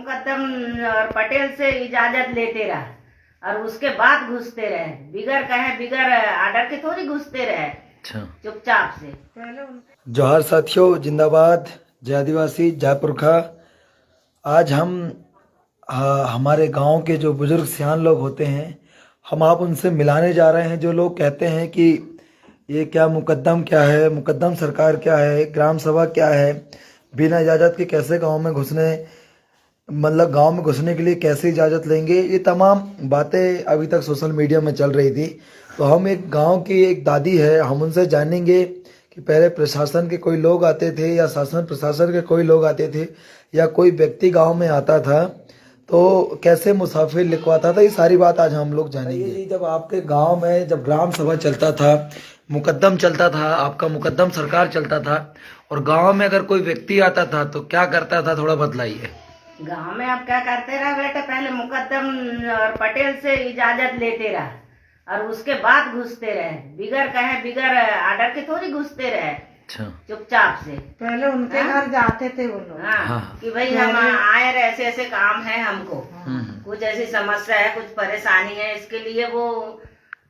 मुकद्दम और पटेल से इजाजत लेते रहा और उसके बाद घुसते रहे, बिगर कहे बिगर आर्डर के थोड़ी घुसते रहे। अच्छा, चुपचाप से। जोहार साथियों, जिंदाबाद, जय आदिवासी, जय पुरखा। आज हम हमारे गांव के जो बुजुर्ग सियान लोग होते हैं, हम आप उनसे मिलाने जा रहे हैं। जो लोग कहते हैं कि ये क्या मुकद्दम क्या है, मुकद्दम सरकार क्या है, ग्राम सभा क्या है, बिना इजाज़त के कैसे गांव में घुसने, मतलब गांव में घुसने के लिए कैसे इजाज़त लेंगे, ये तमाम बातें अभी तक सोशल मीडिया में चल रही थी। तो हम एक गांव की एक दादी है, हम उनसे जानेंगे कि पहले प्रशासन के कोई लोग आते थे या शासन प्रशासन के कोई लोग आते थे या कोई व्यक्ति गांव में आता था तो कैसे मुसाफिर लिखवाता था, ये सारी बात आज हम लोग जानेंगे। जी, जब आपके गांव में जब ग्राम सभा चलता था, मुकद्दम चलता था, आपका मुकद्दम सरकार चलता था और गांव में अगर कोई व्यक्ति आता था तो क्या करता था, थोड़ा बतलाइए। गांव में आप क्या करते रहे बेटा, पहले मुकद्दम और पटेल से इजाजत लेते रहा और उसके बाद घुसते रहे, बिगर कहे बिगर आर्डर के थोड़ी घुसते रहे। अच्छा, चुपचाप से। पहले उनके घर जाते थे वो लोग। हाँ, कि भाई हम आए रहे, ऐसे ऐसे काम है हमको, कुछ ऐसी समस्या है, कुछ परेशानी है, इसके लिए वो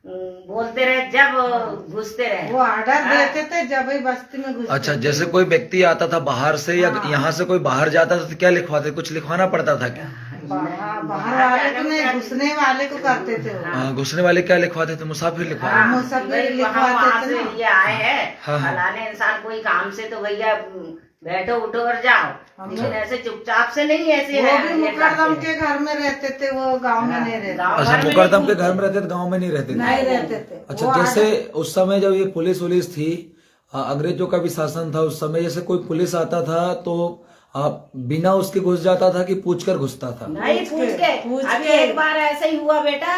बोलते रहे, जब घुसते रहे वो आर्डर देते थे जब ही बस्ती में घुसते। अच्छा, जैसे कोई व्यक्ति आता था बाहर से या यहाँ से कोई बाहर जाता था तो क्या लिखवाते, कुछ लिखवाना पड़ता था क्या? बाहर वाले को नहीं, घुसने वाले को करते थे वो। घुसने वाले क्या लिखवाते थे? मुसाफिर लिखवाते। मुसाफिर लिखवाते थे ना। ये आए हैं फलाने इंसान कोई काम से, तो भैया बैठो उठो और जाओ, लेकिन ऐसे चुपचाप से नहीं, ऐसे वो भी मुकद्दम के घर में रहते थे, वो गांव में नहीं रहते। अच्छा, मुकद्दम के घर में रहते थे, गांव में नहीं रहते थे। नहीं रहते थे। अच्छा, जैसे उस समय जब ये पुलिस वुलिस थी, अंग्रेजों का भी शासन था उस समय, जैसे कोई पुलिस आता था तो आप बिना उसके घुस जाता था कि पूछ कर घुसता था? नहीं, पूछ के। अभी एक बार ऐसा ही हुआ बेटा,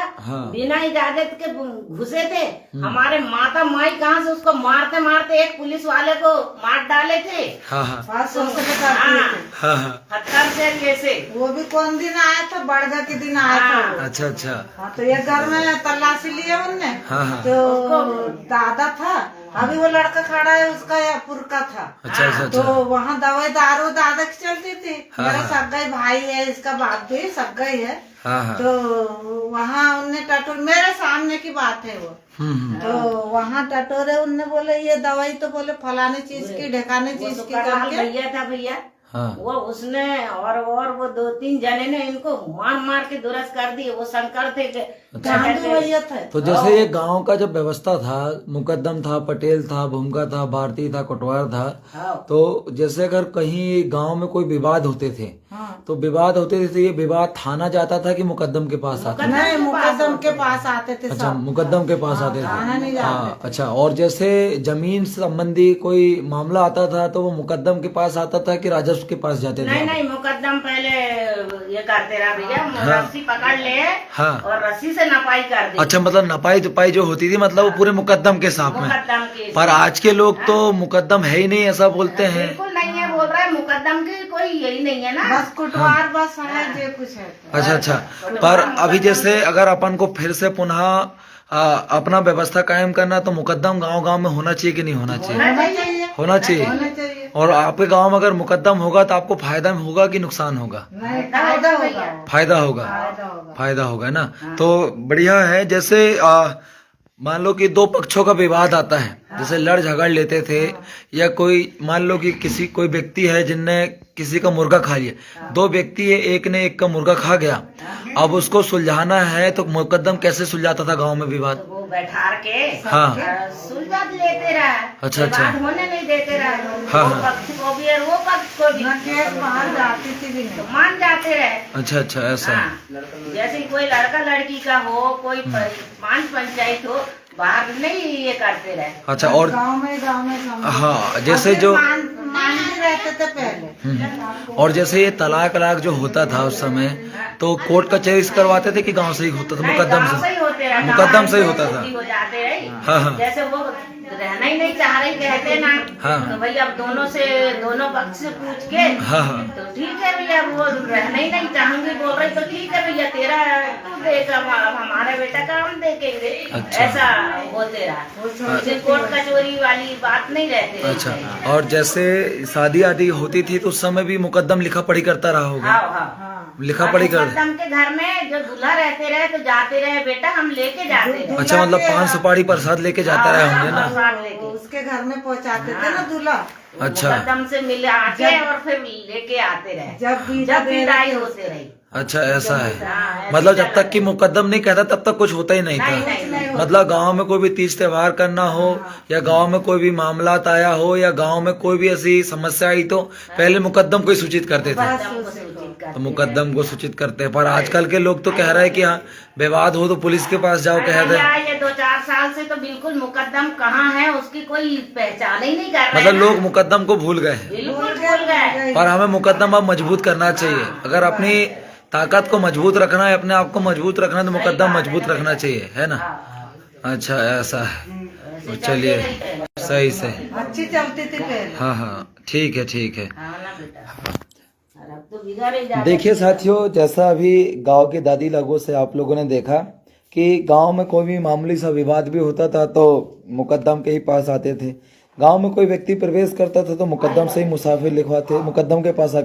बिना इजाजत के घुसे थे, हमारे माता माई कहाँ से उसको मारते मारते एक पुलिस वाले को मार डाले थे। हत्तर से वो भी कौन दिन आया था, बड़गा के दिन आया था। अच्छा अच्छा। हाँ, तो ये घर में तलाशी लिया उनने। तो दादा था, अभी वो लड़का खड़ा है उसका या पुरका था। अच्छा अच्छा। तो वहाँ दवाई दारू दादा की चलती थी। मेरा सगाई भाई है, इसका बाप भी सगाई है। तो वहाँ उनने टटोर, मेरे सामने की बात है वो। तो वहाँ टटोरे, उनने बोले ये दवाई तो बोले फलाने चीज की ढकाने चीज की करके। भैया था भैया, वो उसने और वो 2-3 जने ने इनको मार मार के दुरुस्त कर दिए। वो शंकर थे, भैया थे। तो जैसे ये गांव का जब व्यवस्था था, मुकद्दम था, पटेल था, भूमका था, भारती था, कोटवार था, तो जैसे अगर कहीं गांव में कोई विवाद होते थे तो विवाद होते थे, तो ये विवाद थाना जाता था कि मुकद्दम के पास आते थे? नहीं, मुकद्दम के पास आते थे। अच्छा, मुकद्दम के पास आते थे। थाना नहीं जाते। अच्छा, और जैसे जमीन संबंधी कोई मामला आता था तो वो मुकद्दम के पास आता था कि राजस्व के पास जाते थे? नहीं नहीं, मुकद्दम पहले ये करते रहा भैया, रस्सी पकड़ ले और रस्सी से नपाई कर दे। अच्छा, मतलब नपाई दुपाई जो होती थी, मतलब वो पूरे मुकद्दम के साथ में। पर आज के लोग तो मुकद्दम है ही नहीं, ऐसा बोलते हैं। बिल्कुल नहीं है, बोल रहा है मुकद्दम की कोई यही नहीं है ना, बस कुटवार बस है, जो कुछ है। अच्छा अच्छा। पर अभी जैसे अगर अपन को फिर से पुनः अपना व्यवस्था कायम करना, तो मुकद्दम गांव गांव में होना चाहिए कि नहीं होना चाहिए? होना चाहिए। और आपके गांव में अगर मुकद्दम होगा तो आपको फायदा होगा कि नुकसान होगा? फायदा होगा। फायदा होगा ना। तो बढ़िया है। जैसे मान लो कि दो पक्षों का विवाद आता है, जैसे लड़ झगड़ लेते थे, या कोई मान लो कि कोई व्यक्ति है जिनने किसी का मुर्गा खा लिया, दो व्यक्ति है, एक ने एक का मुर्गा खा गया, अब उसको सुलझाना है तो मुकद्दम कैसे सुलझाता था गांव में विवाद? वो बैठार के सुलझा लेते रहा। अच्छा अच्छा। होने नहीं देते रहा। वो पक्ष को भी और वो पक्ष को भी मान जाती थी, तो मान जाते रहे। अच्छा अच्छा, ऐसा। जैसे कोई लड़का लड़की का हो, कोई पंचायत हो, बाहर नहीं ये करते रहे। अच्छा, और गांव में हाँ, जैसे जो मान रहते थे पहले। और जैसे ये तलाक जो होता था उस समय, तो कोर्ट कचहरी से करवाते थे कि गांव से ही होता था? मुकद्दम से मुकद्दम से ही होता था। हो जाते रहे। हाँ। जैसे वो रहना ही नहीं चाह रही कहते ना, तो भाई अब दोनों पक्ष से पूछ के, तो ठीक है भैया, वो रहना ही नहीं चाहूंगी बोल रही, तो ठीक है भैया, तेरा तू देख, हमारा बेटा का हम देखेंगे। अच्छा। ऐसा होते रहा, कोर्ट कचोरी वाली बात नहीं रहती। अच्छा, और जैसे शादी आदि होती थी तो उस समय भी मुकद्दम लिखा पढ़ी करता रहा होगा? हाँ हाँ। लिखा पढ़ी कर। मुकद्दम के घर में जो दूल्हा रहते रहे तो जाते रहे बेटा, हम लेके जाते रहे। अच्छा, मतलब 5 सुपारी प्रसाद लेके जाते रहे होंगे ना। प्रसाद लेके उसके घर में पहुंचाते थे ना दूल्हा। अच्छा, मुकद्दम से मिले आके और फिर लेके आते रहे जब विदाई होते रही। अच्छा ऐसा है। हाँ, ऐसी मतलब जब जगह तक कि मुकद्दम नहीं कहता तब तक कुछ होता ही नहीं नहीं, था। नहीं, नहीं। मतलब गांव में कोई भी तीज त्योहार करना हो या गांव में कोई भी मामला आया हो या गांव में कोई भी ऐसी समस्या आई तो पहले मुकद्दम को ही सूचित करते थे। मुकद्दम को सूचित करते तो मुकद्दम को सूचित करते हैं। पर आजकल के लोग तो कह रहे हैं कि हाँ विवाद हो तो पुलिस के पास जाओ, कह रहे हैं। ये 2-4 साल से तो बिल्कुल मुकद्दम कहाँ है उसकी कोई पहचान ही नहीं कर रहे। मतलब लोग मुकद्दम को भूल गए हैं। बिल्कुल भूल गए। और हमें मुकद्दम अब मजबूत करना चाहिए। अगर अपनी ताकत को मजबूत रखना है, अपने आप को मजबूत रखना है तो मुकद्दम मजबूत रखना चाहिए, है ना। अच्छा ऐसा है, तो चलिए सही से अच्छी चलती थी पहले। हाँ हाँ ठीक है ठीक है। हाँ ना बेटा, अब तो बिगड़ ही जाता। देखिए साथियों, जैसा अभी गांव के दादी लोगों से आप लोगों ने देखा कि गांव में कोई भी मामूली सा विवाद भी होता था तो मुकद्दम के ही पास आते थे। गांव में कोई व्यक्ति प्रवेश करता था तो मुकद्दम से ही मुसाफिर लिखवाते, मुकद्दम के पास आके